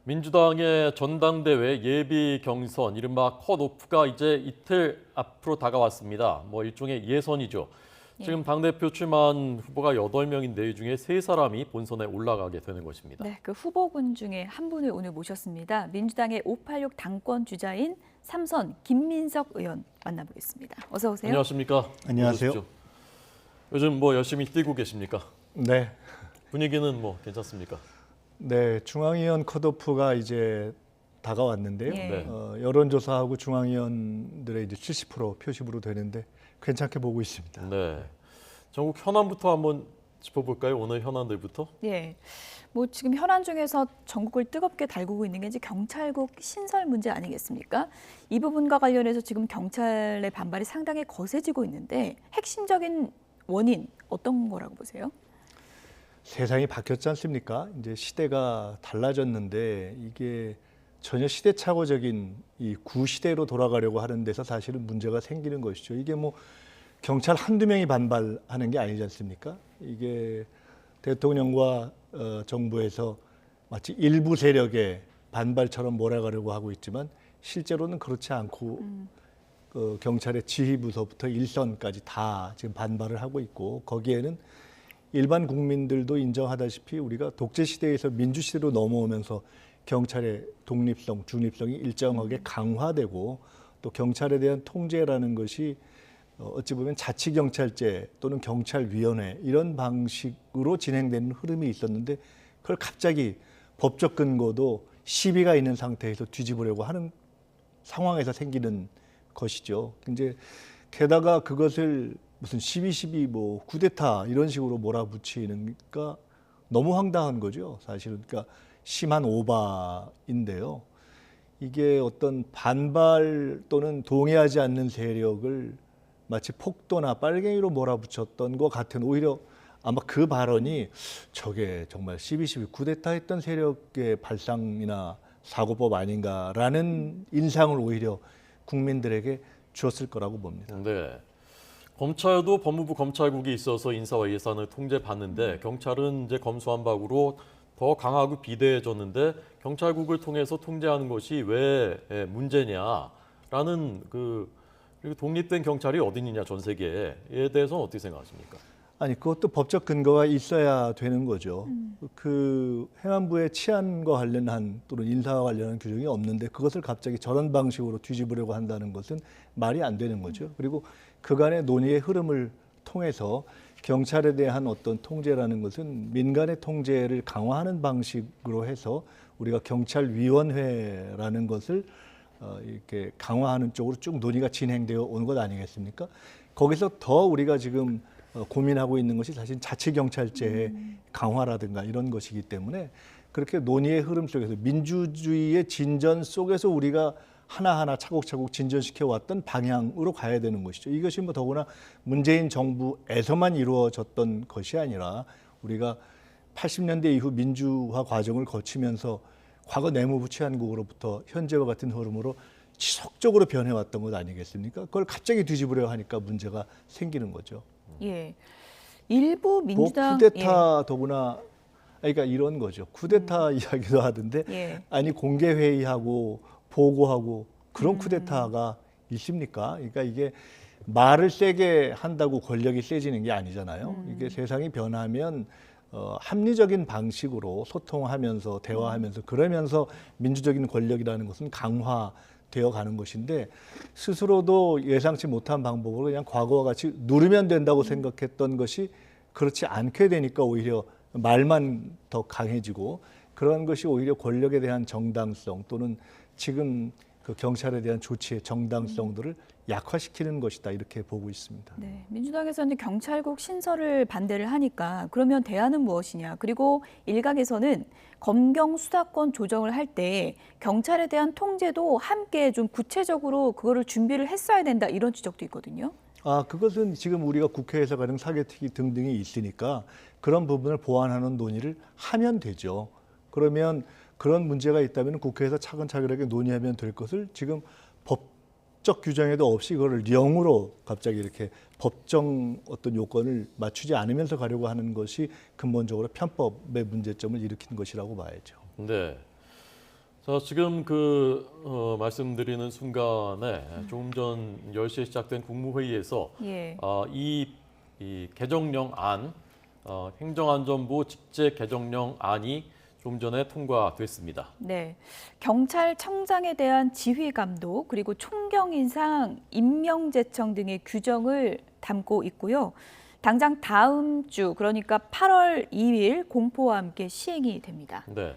민주당의 전당대회 예비 경선, 이른바 컷오프가 이제 이틀 앞으로 다가왔습니다. 일종의 예선이죠. 지금 예. 당대표 출마한 후보가 8명인데 이 중에 3사람이 본선에 올라가게 되는 것입니다. 네, 그 후보군 중에 한 분을 오늘 모셨습니다. 민주당의 586 당권 주자인 삼선 김민석 의원 만나보겠습니다. 어서 오세요. 안녕하십니까? 안녕하세요. 어서 오십시오. 요즘 열심히 뛰고 계십니까? 네, 분위기는 괜찮습니까? 네, 중앙위원 컷오프가 이제 다가왔는데요. 예. 네. 여론조사하고 중앙위원들의 이제 70% 표심으로 되는데 괜찮게 보고 있습니다. 네. 전국 현안부터 한번 짚어볼까요? 오늘 현안들부터. 예. 지금 현안 중에서 전국을 뜨겁게 달구고 있는 게 이제 경찰국 신설 문제 아니겠습니까? 이 부분과 관련해서 지금 경찰의 반발이 상당히 거세지고 있는데 핵심적인 원인 어떤 거라고 보세요? 세상이 바뀌었지 않습니까? 이제 시대가 달라졌는데 이게 전혀 시대착오적인 이 구시대로 돌아가려고 하는 데서 사실은 문제가 생기는 것이죠. 이게 경찰 한두 명이 반발하는 게 아니지 않습니까? 이게 대통령과 정부에서 마치 일부 세력의 반발처럼 몰아가려고 하고 있지만 실제로는 그렇지 않고 경찰의 지휘부서부터 일선까지 다 지금 반발을 하고 있고, 거기에는 일반 국민들도 인정하다시피 우리가 독재 시대에서 민주 시대로 넘어오면서 경찰의 독립성, 중립성이 일정하게 강화되고, 또 경찰에 대한 통제라는 것이 어찌 보면 자치경찰제 또는 경찰위원회 이런 방식으로 진행되는 흐름이 있었는데, 그걸 갑자기 법적 근거도 시비가 있는 상태에서 뒤집으려고 하는 상황에서 생기는 것이죠. 이제 게다가 그것을 무슨 12.12 쿠데타 이런 식으로 몰아붙이니까 너무 황당한 거죠, 사실은. 그러니까 심한 오바인데요. 이게 어떤 반발 또는 동의하지 않는 세력을 마치 폭도나 빨갱이로 몰아붙였던 것 같은, 오히려 아마 그 발언이 저게 정말 12.12 쿠데타 했던 세력의 발상이나 사고법 아닌가라는 인상을 오히려 국민들에게 주었을 거라고 봅니다. 네. 검찰도 법무부 검찰국이 있어서 인사와 예산을 통제받는데, 경찰은 이제 검수한 바구로 더 강하고 비대해졌는데 경찰국을 통해서 통제하는 것이 왜 문제냐라는 그리고 독립된 경찰이 어디 있느냐 전 세계에 대해서는 어떻게 생각하십니까? 아니, 그것도 법적 근거가 있어야 되는 거죠. 그 행안부의 치안과 관련한 또는 인사와 관련한 규정이 없는데 그것을 갑자기 저런 방식으로 뒤집으려고 한다는 것은 말이 안 되는 거죠. 그리고 그간의 논의의 흐름을 통해서 경찰에 대한 어떤 통제라는 것은 민간의 통제를 강화하는 방식으로 해서 우리가 경찰위원회라는 것을 이렇게 강화하는 쪽으로 쭉 논의가 진행되어 오는 것 아니겠습니까? 거기서 더 우리가 지금 고민하고 있는 것이 사실 자치경찰제의 강화라든가 이런 것이기 때문에, 그렇게 논의의 흐름 속에서 민주주의의 진전 속에서 우리가 하나하나 차곡차곡 진전시켜 왔던 방향으로 가야 되는 것이죠. 이것이 더구나 문재인 정부에서만 이루어졌던 것이 아니라 우리가 80년대 이후 민주화 과정을 거치면서 과거 내무부 치안국으로부터 현재와 같은 흐름으로 지속적으로 변해왔던 것 아니겠습니까? 그걸 갑자기 뒤집으려 하니까 문제가 생기는 거죠. 예. 일부 민주당 쿠데타 더구나, 그러니까 이런 거죠. 쿠데타 이야기도 하던데, 예. 아니 공개 회의하고 보고하고 그런 쿠데타가 있습니까? 그러니까 이게 말을 세게 한다고 권력이 세지는 게 아니잖아요. 이게 세상이 변하면 합리적인 방식으로 소통하면서 대화하면서 그러면서 민주적인 권력이라는 것은 강화되어 가는 것인데, 스스로도 예상치 못한 방법으로 그냥 과거와 같이 누르면 된다고 생각했던 것이 그렇지 않게 되니까 오히려 말만 더 강해지고, 그런 것이 오히려 권력에 대한 정당성 또는 지금 그 경찰에 대한 조치의 정당성들을 약화시키는 것이다, 이렇게 보고 있습니다. 네, 민주당에서는 경찰국 신설을 반대를 하니까 그러면 대안은 무엇이냐. 그리고 일각에서는 검경 수사권 조정을 할 때 경찰에 대한 통제도 함께 좀 구체적으로 그거를 준비를 했어야 된다, 이런 지적도 있거든요. 그것은 지금 우리가 국회에서 가는 사개특위 등등이 있으니까 그런 부분을 보완하는 논의를 하면 되죠. 그러면 그런 문제가 있다면 국회에서 차근차근하게 논의하면 될 것을 지금 법적 규정에도 없이 그거를 령으로 갑자기 이렇게 법정 어떤 요건을 맞추지 않으면서 가려고 하는 것이 근본적으로 편법의 문제점을 일으키는 것이라고 봐야죠. 네. 자, 지금 말씀드리는 순간에 조금 전 10시에 시작된 국무회의에서 예. 이 개정령 안, 행정안전부 직제 개정령 안이 좀 전에 통과됐습니다. 네, 경찰청장에 대한 지휘 감독 그리고 총경 인상, 임명 제청 등의 규정을 담고 있고요. 당장 다음 주 그러니까 8월 2일 공포와 함께 시행이 됩니다. 네,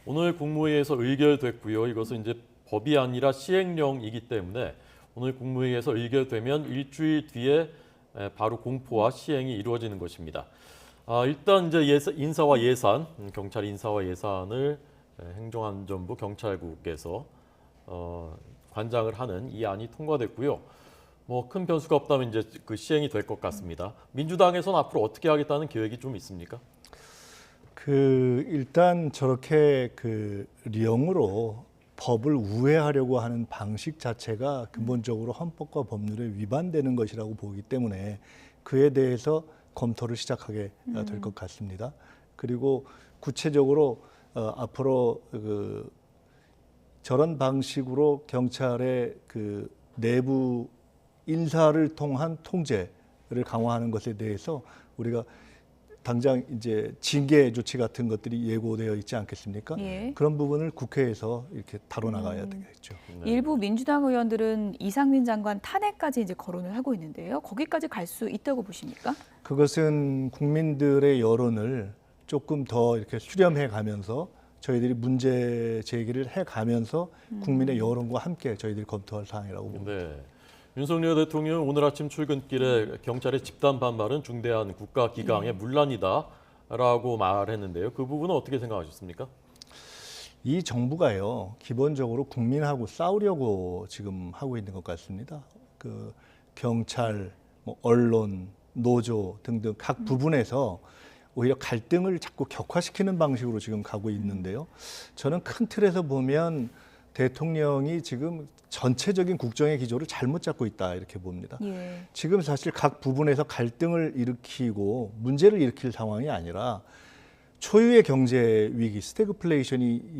오늘 국무회의에서 의결됐고요. 이것은 이제 법이 아니라 시행령이기 때문에 오늘 국무회의에서 의결되면 일주일 뒤에 바로 공포와 시행이 이루어지는 것입니다. 일단 이제 인사와 예산, 경찰 인사와 예산을 행정안전부 경찰국에서 관장을 하는 이 안이 통과됐고요. 뭐 큰 변수가 없다면 이제 그 시행이 될 것 같습니다. 민주당에서는 앞으로 어떻게 하겠다는 계획이 좀 있습니까? 일단 저렇게 령으로 법을 우회하려고 하는 방식 자체가 근본적으로 헌법과 법률에 위반되는 것이라고 보기 때문에 그에 대해서 검토를 시작하게 될 것 같습니다. 그리고 구체적으로 앞으로 저런 방식으로 경찰의 내부 인사를 통한 통제를 강화하는 것에 대해서 우리가 당장 이제 징계 조치 같은 것들이 예고되어 있지 않겠습니까? 예. 그런 부분을 국회에서 이렇게 다뤄나가야 되겠죠. 네. 일부 민주당 의원들은 이상민 장관 탄핵까지 이제 거론을 하고 있는데요. 거기까지 갈 수 있다고 보십니까? 그것은 국민들의 여론을 조금 더 이렇게 수렴해 가면서 저희들이 문제 제기를 해 가면서 국민의 여론과 함께 저희들이 검토할 사항이라고 봅니다. 네. 윤석열 대통령 오늘 아침 출근길에 경찰의 집단 반발은 중대한 국가 기강의 문란이다라고 말했는데요. 그 부분은 어떻게 생각하셨습니까? 이 정부가요, 기본적으로 국민하고 싸우려고 지금 하고 있는 것 같습니다. 경찰, 언론, 노조 등등 각 부분에서 오히려 갈등을 자꾸 격화시키는 방식으로 지금 가고 있는데요. 저는 큰 틀에서 보면 대통령이 지금 전체적인 국정의 기조를 잘못 잡고 있다 이렇게 봅니다. 예. 지금 사실 각 부분에서 갈등을 일으키고 문제를 일으킬 상황이 아니라 초유의 경제 위기, 스태그플레이션이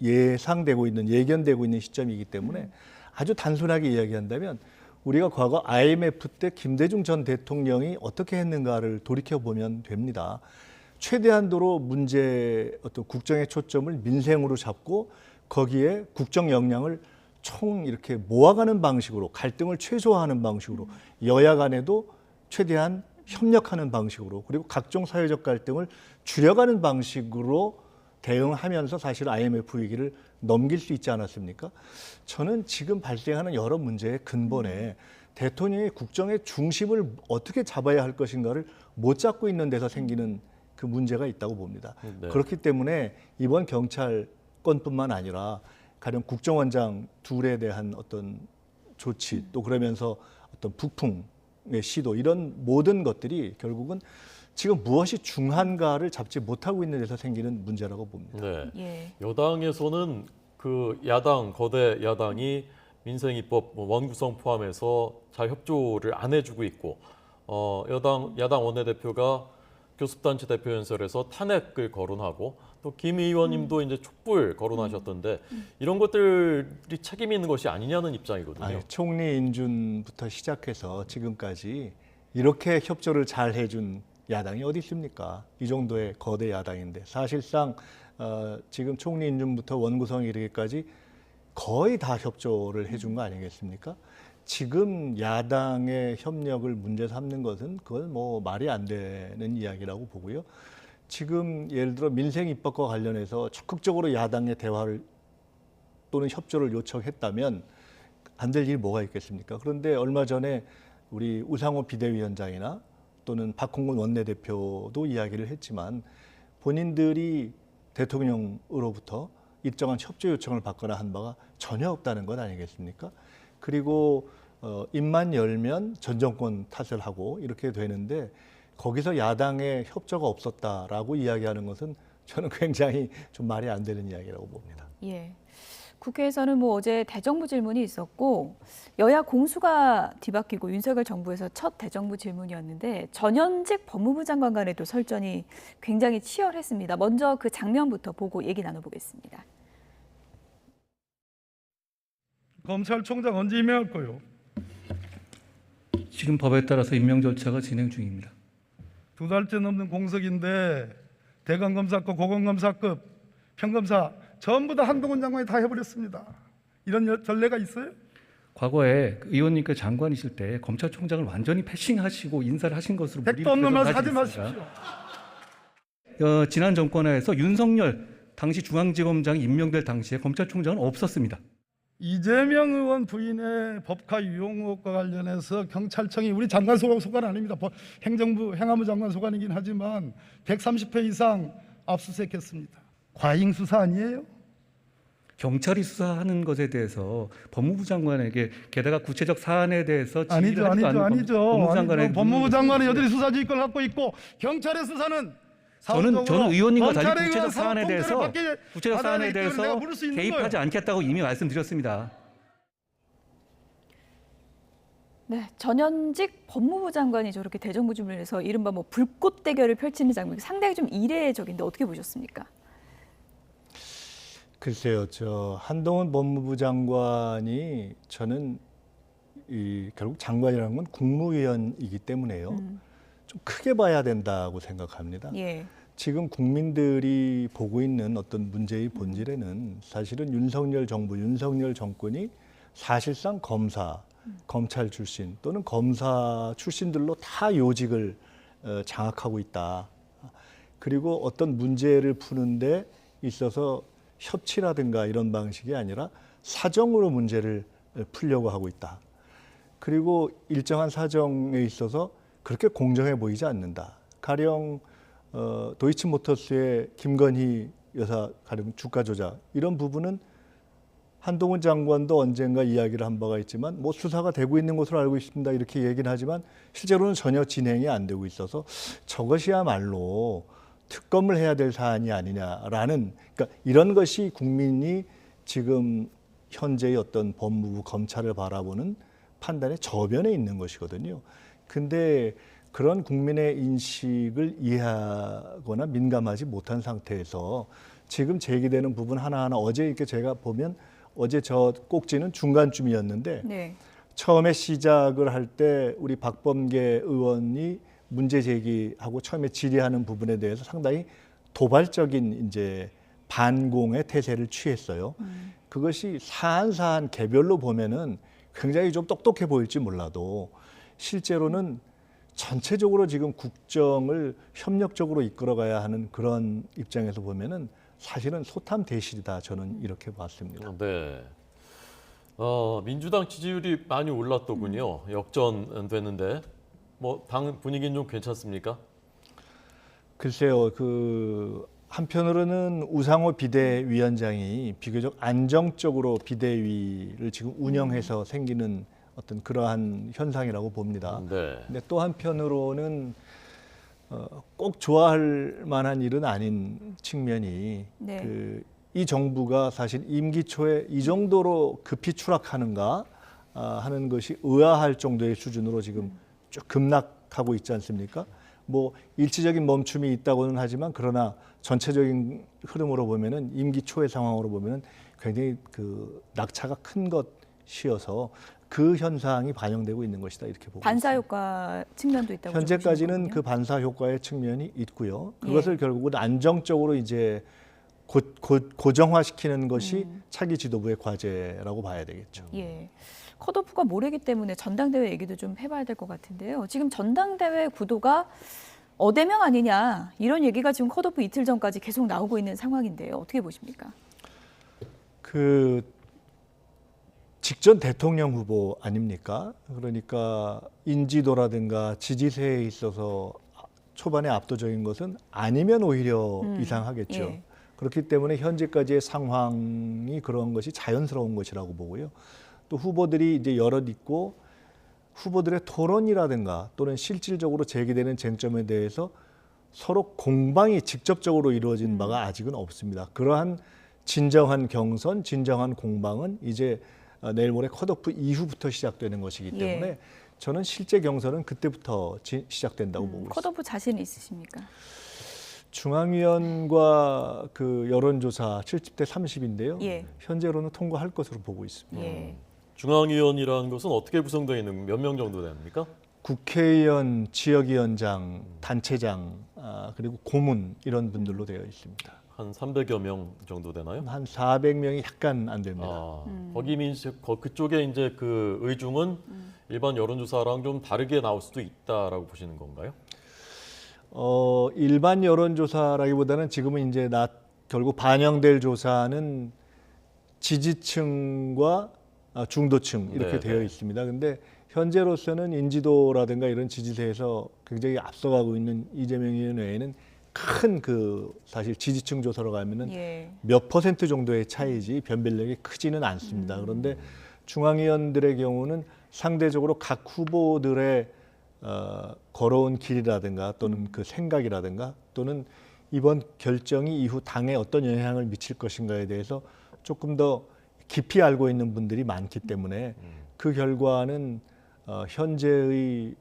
예상되고 있는, 예견되고 있는 시점이기 때문에 아주 단순하게 이야기한다면 우리가 과거 IMF 때 김대중 전 대통령이 어떻게 했는가를 돌이켜 보면 됩니다. 최대한도로 어떤 국정의 초점을 민생으로 잡고 거기에 국정 역량을 총 이렇게 모아가는 방식으로, 갈등을 최소화하는 방식으로, 여야 간에도 최대한 협력하는 방식으로, 그리고 각종 사회적 갈등을 줄여가는 방식으로 대응하면서 사실 IMF 위기를 넘길 수 있지 않았습니까? 저는 지금 발생하는 여러 문제의 근본에 대통령이 국정의 중심을 어떻게 잡아야 할 것인가를 못 잡고 있는 데서 생기는 그 문제가 있다고 봅니다. 네. 그렇기 때문에 이번 경찰권뿐만 아니라 가령 국정원장 둘에 대한 어떤 조치, 또 그러면서 어떤 북풍의 시도, 이런 모든 것들이 결국은 지금 무엇이 중한가를 잡지 못하고 있는 데서 생기는 문제라고 봅니다. 네. 예. 여당에서는 거대 야당이 민생입법 원구성 포함해서 잘 협조를 안 해주고 있고, 야당 원내대표가 교섭단체 대표 연설에서 탄핵을 거론하고 또 김 의원님도 이제 촛불 거론하셨던데 이런 것들이 책임 있는 것이 아니냐는 입장이거든요. 총리 인준부터 시작해서 지금까지 이렇게 협조를 잘 해준 야당이 어디 있습니까? 이 정도의 거대 야당인데 사실상 지금 총리 인준부터 원구성 이르기까지 거의 다 협조를 해준 거 아니겠습니까? 지금 야당의 협력을 문제 삼는 것은 그건 뭐 말이 안 되는 이야기라고 보고요. 지금 예를 들어 민생 입법과 관련해서 적극적으로 야당의 대화를 또는 협조를 요청했다면 안 될 일이 뭐가 있겠습니까? 그런데 얼마 전에 우리 우상호 비대위원장이나 또는 박홍근 원내대표도 이야기를 했지만 본인들이 대통령으로부터 일정한 협조 요청을 받거나 한 바가 전혀 없다는 것 아니겠습니까? 그리고 입만 열면 전 정권 탓을 하고 이렇게 되는데 거기서 야당의 협조가 없었다라고 이야기하는 것은 저는 굉장히 좀 말이 안 되는 이야기라고 봅니다. 예. 국회에서는 뭐 어제 대정부 질문이 있었고 여야 공수가 뒤바뀌고 윤석열 정부에서 첫 대정부 질문이었는데 전현직 법무부 장관 간에도 설전이 굉장히 치열했습니다. 먼저 그 장면부터 보고 얘기 나눠보겠습니다. 검찰총장 언제 임명할 거요? 지금 법에 따라서 임명 절차가 진행 중입니다. 2달째 넘는 공석인데 대검검사급, 고검검사급, 평검사 전부 다 한동훈 장관이 다 해버렸습니다. 이런 전례가 있어요? 과거에 의원님께 장관이실 때 검찰총장을 완전히 패싱하시고 인사를 하신 것으로 백도 없는 말 하지 있습니다. 마십시오. 지난 정권하에서 윤석열 당시 중앙지검장이 임명될 당시에 검찰총장은 없었습니다. 이재명 의원 부인의 법카 유용 의혹과 관련해서 경찰청이 우리 장관 소관 아닙니다. 행정부 행안부 장관 소관이긴 하지만 130회 이상 압수수색했습니다. 과잉 수사 아니에요? 경찰이 수사하는 것에 대해서 법무부 장관에게 게다가 구체적 사안에 대해서 아니죠. 법무부 장관의 법무부 장관은 여전히 수사지휘권을 갖고 있고 경찰의 수사는 저는 의원님과 달리 검찰에 구체적 의한 사안에 대해서 받아야 되기 때문에 내가 물을 수 있는 개입하지 거예요. 않겠다고 이미 말씀드렸습니다. 네, 전현직 법무부 장관이 저렇게 대정부질문을 해서 이른바 뭐 불꽃 대결을 펼치는 장면이 상당히 좀 이례적인데 어떻게 보셨습니까? 글쎄요, 한동훈 법무부 장관이 저는 결국 장관이라는 건 국무위원이기 때문에요. 좀 크게 봐야 된다고 생각합니다. 예. 지금 국민들이 보고 있는 어떤 문제의 본질에는 사실은 윤석열 정부, 윤석열 정권이 사실상 검사, 검찰 출신 또는 검사 출신들로 다 요직을 장악하고 있다. 그리고 어떤 문제를 푸는데 있어서 협치라든가 이런 방식이 아니라 사정으로 문제를 풀려고 하고 있다. 그리고 일정한 사정에 있어서 그렇게 공정해 보이지 않는다. 가령 도이치모터스의 김건희 여사 가령 주가 조작 이런 부분은 한동훈 장관도 언젠가 이야기를 한 바가 있지만 뭐 수사가 되고 있는 것으로 알고 있습니다. 이렇게 얘기는 하지만 실제로는 전혀 진행이 안 되고 있어서 저것이야말로 특검을 해야 될 사안이 아니냐라는 그러니까 이런 것이 국민이 지금 현재의 어떤 법무부 검찰을 바라보는 판단의 저변에 있는 것이거든요. 근데 그런 국민의 인식을 이해하거나 민감하지 못한 상태에서 지금 제기되는 부분 하나하나 어제 이렇게 제가 보면 어제 저 꼭지는 중간쯤이었는데 네. 처음에 시작을 할 때 우리 박범계 의원이 문제 제기하고 처음에 질의하는 부분에 대해서 상당히 도발적인 이제 반공의 태세를 취했어요. 그것이 사안 개별로 보면은 굉장히 좀 똑똑해 보일지 몰라도 실제로는 전체적으로 지금 국정을 협력적으로 이끌어가야 하는 그런 입장에서 보면은 사실은 소탐대실이다 저는 이렇게 봤습니다. 네. 민주당 지지율이 많이 올랐더군요. 역전됐는데 뭐 당 분위기는 좀 괜찮습니까? 글쎄요, 한편으로는 우상호 비대위원장이 비교적 안정적으로 비대위를 지금 운영해서 생기는 어떤 그러한 현상이라고 봅니다. 네. 근데 또 한편으로는 꼭 좋아할 만한 일은 아닌 측면이 네. 이 정부가 사실 임기 초에 이 정도로 급히 추락하는가 하는 것이 의아할 정도의 수준으로 지금 쭉 급락하고 있지 않습니까? 뭐 일시적인 멈춤이 있다고는 하지만 그러나 전체적인 흐름으로 보면은 임기 초의 상황으로 보면은 굉장히 낙차가 큰 것이어서 그 현상이 반영되고 있는 것이다 이렇게 보고 반사 있습니다. 효과 측면도 있다고 현재까지는 보시는 그 거군요. 반사 효과의 측면이 있고요. 예. 그것을 결국은 안정적으로 이제 고정화시키는 것이 차기 지도부의 과제라고 봐야 되겠죠. 예. 컷오프가 모레기 때문에 전당대회 얘기도 좀 해봐야 될 것 같은데요. 지금 전당대회 구도가 어대명 아니냐 이런 얘기가 지금 컷오프 이틀 전까지 계속 나오고 있는 상황인데요. 어떻게 보십니까? 직전 대통령 후보 아닙니까? 그러니까 인지도라든가 지지세에 있어서 초반에 압도적인 것은 아니면 오히려 이상하겠죠. 예. 그렇기 때문에 현재까지의 상황이 그런 것이 자연스러운 것이라고 보고요. 또 후보들이 이제 여럿 있고 후보들의 토론이라든가 또는 실질적으로 제기되는 쟁점에 대해서 서로 공방이 직접적으로 이루어진 바가 아직은 없습니다. 그러한 진정한 경선, 진정한 공방은 이제 내일 모레 컷오프 이후부터 시작되는 것이기 때문에 예. 저는 실제 경선은 그때부터 시작된다고 보고 있습니다. 컷오프 자신 있으십니까? 중앙위원과 그 여론조사 70대 30인데요. 예. 현재로는 통과할 것으로 보고 있습니다. 예. 중앙위원이라는 것은 어떻게 구성되어 있는 몇 명 정도 됩니까? 국회의원, 지역위원장, 단체장, 그리고 고문 이런 분들로 되어 있습니다. 한 300여 명 정도 되나요? 한 400명이 약간 안 됩니다. 거기 그쪽에 이제 그 의중은 일반 여론조사랑 좀 다르게 나올 수도 있다라고 보시는 건가요? 일반 여론조사라기보다는 지금은 이제 결국 반영될 조사는 지지층과 중도층 이렇게 네, 되어 네. 있습니다. 근데 현재로서는 인지도라든가 이런 지지세에서 굉장히 앞서가고 있는 이재명 의원 외에는 큰 사실 지지층 조사로 가면은 예. 몇 퍼센트 정도의 차이지 변별력이 크지는 않습니다. 그런데 중앙위원들의 경우는 상대적으로 각 후보들의 걸어온 길이라든가 또는 그 생각이라든가 또는 이번 결정이 이후 당에 어떤 영향을 미칠 것인가에 대해서 조금 더 깊이 알고 있는 분들이 많기 때문에 그 결과는 현재의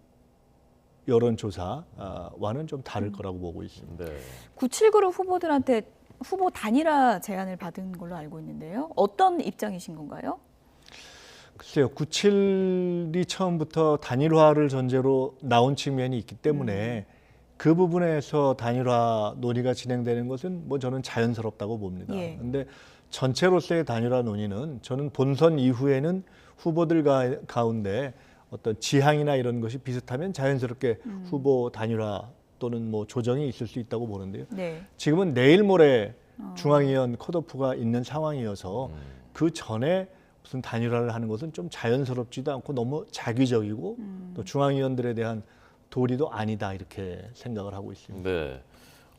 여론조사와는 좀 다를 거라고 보고 있습니다. 네. 979 후보들한테 후보 단일화 제안을 받은 걸로 알고 있는데요. 어떤 입장이신 건가요? 글쎄요, 97이 처음부터 단일화를 전제로 나온 측면이 있기 때문에 그 부분에서 단일화 논의가 진행되는 것은 뭐 저는 자연스럽다고 봅니다. 예. 그런데 전체로서의 단일화 논의는 저는 본선 이후에는 후보들 가운데 어떤 지향이나 이런 것이 비슷하면 자연스럽게 후보 단일화 또는 뭐 조정이 있을 수 있다고 보는데요. 네. 지금은 내일 모레 중앙위원 컷오프가 있는 상황이어서 그 전에 무슨 단일화를 하는 것은 좀 자연스럽지도 않고 너무 자기적이고 또 중앙위원들에 대한 도리도 아니다 이렇게 생각을 하고 있습니다. 네.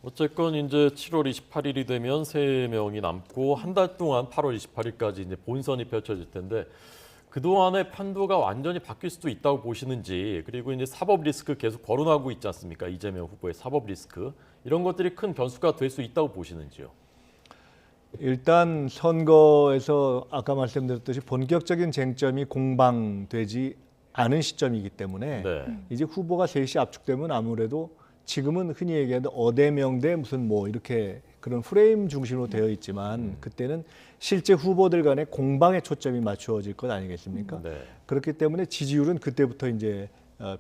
어쨌건 이제 7월 28일이 되면 3명이 남고 한 달 동안 8월 28일까지 이제 본선이 펼쳐질 텐데 그동안의 판도가 완전히 바뀔 수도 있다고 보시는지, 그리고 이제 사법 리스크 계속 거론하고 있지 않습니까? 이재명 후보의 사법 리스크. 이런 것들이 큰 변수가 될 수 있다고 보시는지요? 일단 선거에서 아까 말씀드렸듯이 본격적인 쟁점이 공방되지 않은 시점이기 때문에 네. 이제 후보가 셋이 압축되면 아무래도 지금은 흔히 얘기하는 어대명대 무슨 뭐 이렇게 그런 프레임 중심으로 되어 있지만 그때는 실제 후보들 간의 공방에 초점이 맞추어질 것 아니겠습니까? 네. 그렇기 때문에 지지율은 그때부터 이제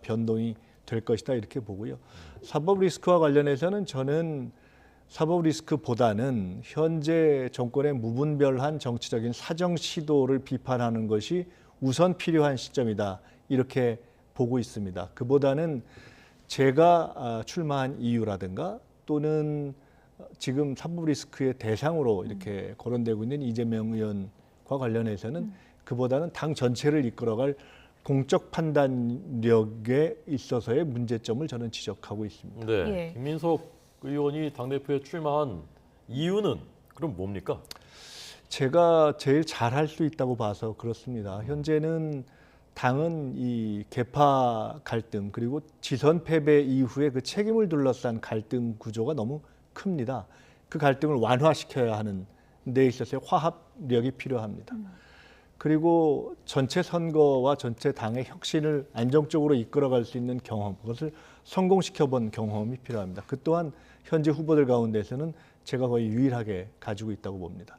변동이 될 것이다 이렇게 보고요. 사법 리스크와 관련해서는 저는 사법 리스크보다는 현재 정권의 무분별한 정치적인 사정 시도를 비판하는 것이 우선 필요한 시점이다 이렇게 보고 있습니다. 그보다는 제가 출마한 이유라든가 또는 지금 사법 리스크의 대상으로 이렇게 거론되고 있는 이재명 의원과 관련해서는 그보다는 당 전체를 이끌어갈 공적 판단력에 있어서의 문제점을 저는 지적하고 있습니다. 네. 예. 김민석 의원이 당대표에 출마한 이유는 그럼 뭡니까? 제가 제일 잘할 수 있다고 봐서 그렇습니다. 현재는 당은 이 계파 갈등 그리고 지선 패배 이후에 그 책임을 둘러싼 갈등 구조가 너무 큽니다. 그 갈등을 완화시켜야 하는 데 있어서의 화합력이 필요합니다. 그리고 전체 선거와 전체 당의 혁신을 안정적으로 이끌어갈 수 있는 경험, 그것을 성공시켜본 경험이 필요합니다. 그 또한 현재 후보들 가운데서는 제가 거의 유일하게 가지고 있다고 봅니다.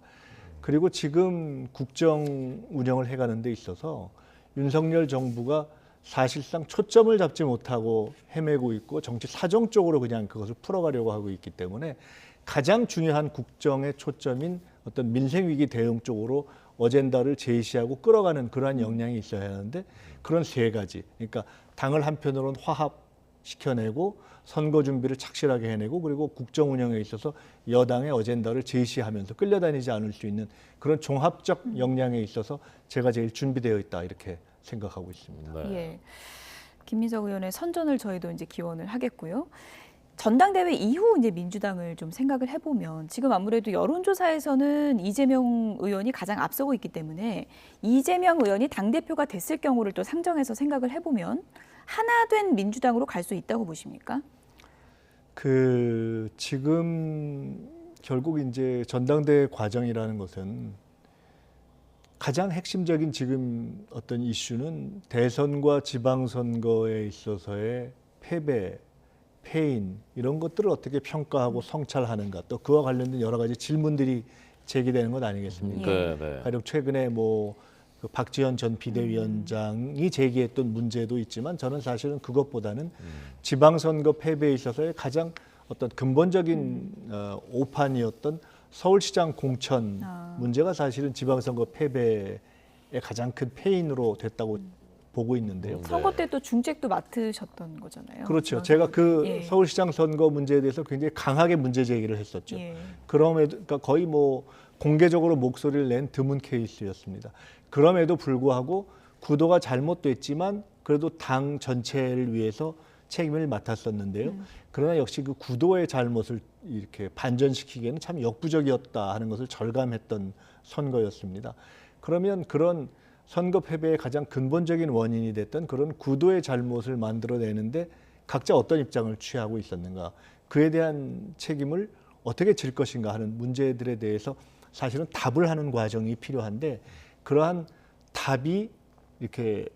그리고 지금 국정 운영을 해가는 데 있어서 윤석열 정부가 사실상 초점을 잡지 못하고 헤매고 있고 정치 사정적으로 그냥 그것을 풀어가려고 하고 있기 때문에 가장 중요한 국정의 초점인 어떤 민생위기 대응 쪽으로 어젠다를 제시하고 끌어가는 그러한 역량이 있어야 하는데 그런 세 가지, 그러니까 당을 한편으로는 화합시켜내고 선거 준비를 착실하게 해내고 그리고 국정 운영에 있어서 여당의 어젠다를 제시하면서 끌려다니지 않을 수 있는 그런 종합적 역량에 있어서 제가 제일 준비되어 있다 이렇게 생각하고 있습니다. 네. 예. 김민석 의원의 선전을 저희도 이제 기원을 하겠고요. 전당대회 이후 이제 민주당을 좀 생각을 해보면 지금 아무래도 여론조사에서는 이재명 의원이 가장 앞서고 있기 때문에 이재명 의원이 당대표가 됐을 경우를 또 상정해서 생각을 해보면 하나 된 민주당으로 갈 수 있다고 보십니까? 지금 결국 이제 전당대회 과정이라는 것은 가장 핵심적인 지금 어떤 이슈는 대선과 지방선거에 있어서의 패배, 패인 이런 것들을 어떻게 평가하고 성찰하는가 또 그와 관련된 여러 가지 질문들이 제기되는 것 아니겠습니까? 네, 네. 가령 최근에 뭐 그 박지원 전 비대위원장이 제기했던 문제도 있지만 저는 사실은 그것보다는 지방선거 패배에 있어서의 가장 어떤 근본적인 오판이었던 서울시장 공천 문제가 사실은 지방선거 패배의 가장 큰 패인으로 됐다고 보고 있는데요. 선거 때 또 중책도 맡으셨던 거잖아요. 그렇죠. 제가 그 예. 서울시장 선거 문제에 대해서 굉장히 강하게 문제 제기를 했었죠. 예. 그럼에도 그러니까 거의 뭐 공개적으로 목소리를 낸 드문 케이스였습니다. 그럼에도 불구하고 구도가 잘못됐지만 그래도 당 전체를 위해서 책임을 맡았었는데요. 그러나 역시 그 구도의 잘못을 이렇게 반전시키기에는 참 역부족이었다 하는 것을 절감했던 선거였습니다. 그러면 그런 선거 패배의 가장 근본적인 원인이 됐던 그런 구도의 잘못을 만들어내는데 각자 어떤 입장을 취하고 있었는가, 그에 대한 책임을 어떻게 질 것인가 하는 문제들에 대해서 사실은 답을 하는 과정이 필요한데, 그러한 답이 이렇게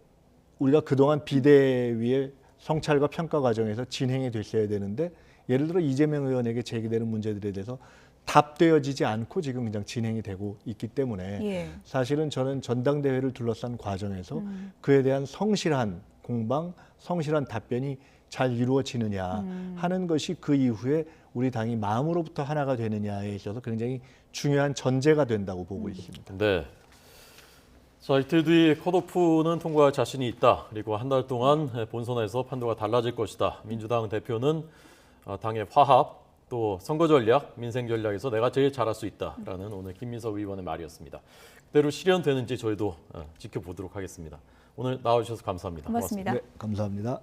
우리가 그동안 비대위의 성찰과 평가 과정에서 진행이 됐어야 되는데, 예를 들어 이재명 의원에게 제기되는 문제들에 대해서 답되어지지 않고 지금 그냥 진행이 되고 있기 때문에 예. 사실은 저는 전당대회를 둘러싼 과정에서 그에 대한 성실한 공방, 성실한 답변이 잘 이루어지느냐 하는 것이 그 이후에 우리 당이 마음으로부터 하나가 되느냐에 있어서 굉장히 중요한 전제가 된다고 보고 있습니다. 네. 자, 이틀 뒤 컷오프는 통과할 자신이 있다. 그리고 한 달 동안 본선에서 판도가 달라질 것이다. 민주당 대표는 당의 화합, 또 선거 전략, 민생 전략에서 내가 제일 잘할 수 있다라는 오늘 김민석 의원의 말이었습니다. 그대로 실현되는지 저희도 지켜보도록 하겠습니다. 오늘 나와주셔서 감사합니다. 고맙습니다. 네, 감사합니다.